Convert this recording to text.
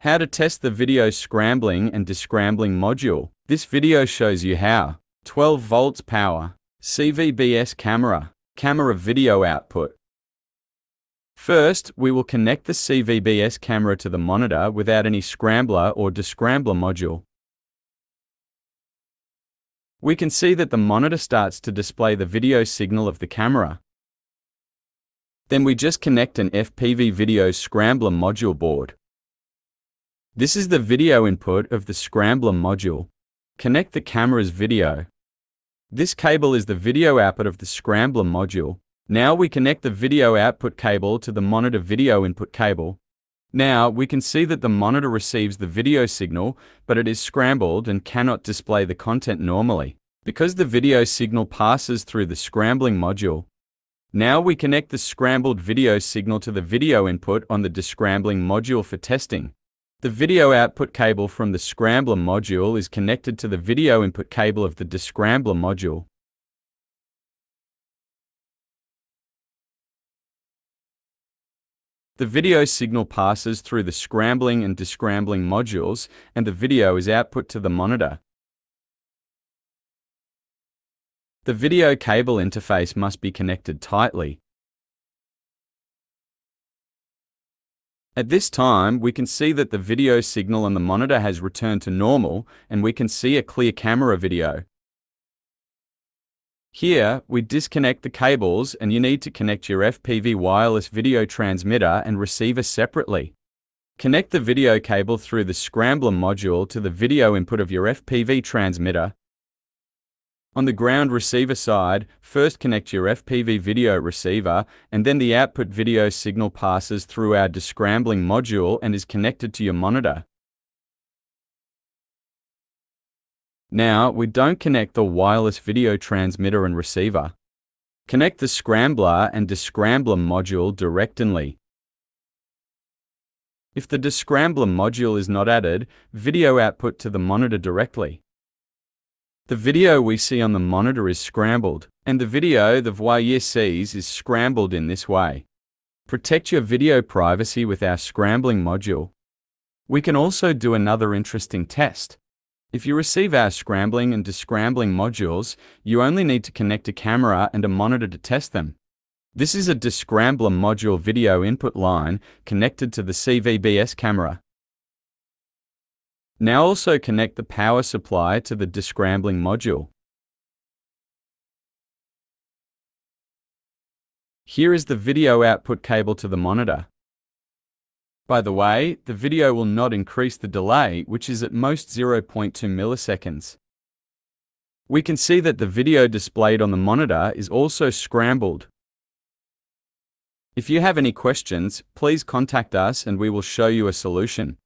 How to test the video scrambling and descrambling module. This video shows you how. 12 volts power, CVBS camera, camera video output. First, we will connect the CVBS camera to the monitor without any Scrambler or Descrambler module. We can see that the monitor starts to display the video signal of the camera. Then we just connect an FPV video Scrambler module board. This is the video input of the Scrambler module. Connect the camera's video. This cable is the video output of the Scrambler module. Now we connect the video output cable to the monitor video input cable. Now we can see that the monitor receives the video signal, but it is scrambled and cannot display the content normally, because the video signal passes through the scrambling module. Now we connect the scrambled video signal to the video input on the descrambling module for testing. The video output cable from the Scrambler module is connected to the video input cable of the Descrambler module. The video signal passes through the scrambling and descrambling modules, and the video is output to the monitor. The video cable interface must be connected tightly. At this time, we can see that the video signal on the monitor has returned to normal, and we can see a clear camera video. Here, we disconnect the cables, and you need to connect your FPV wireless video transmitter and receiver separately. Connect the video cable through the Scrambler module to the video input of your FPV transmitter. On the ground receiver side, first connect your FPV video receiver, and then the output video signal passes through our descrambling module and is connected to your monitor. Now, we don't connect the wireless video transmitter and receiver. Connect the Scrambler and Descrambler module directly. If the Descrambler module is not added, video output to the monitor directly. The video we see on the monitor is scrambled, and the video the voyeur sees is scrambled in this way. Protect your video privacy with our scrambling module. We can also do another interesting test. If you receive our scrambling and descrambling modules, you only need to connect a camera and a monitor to test them. This is a Descrambler module video input line connected to the CVBS camera. Now also connect the power supply to the descrambling module. Here is the video output cable to the monitor. By the way, the video will not increase the delay, which is at most 0.2 milliseconds. We can see that the video displayed on the monitor is also scrambled. If you have any questions, please contact us and we will show you a solution.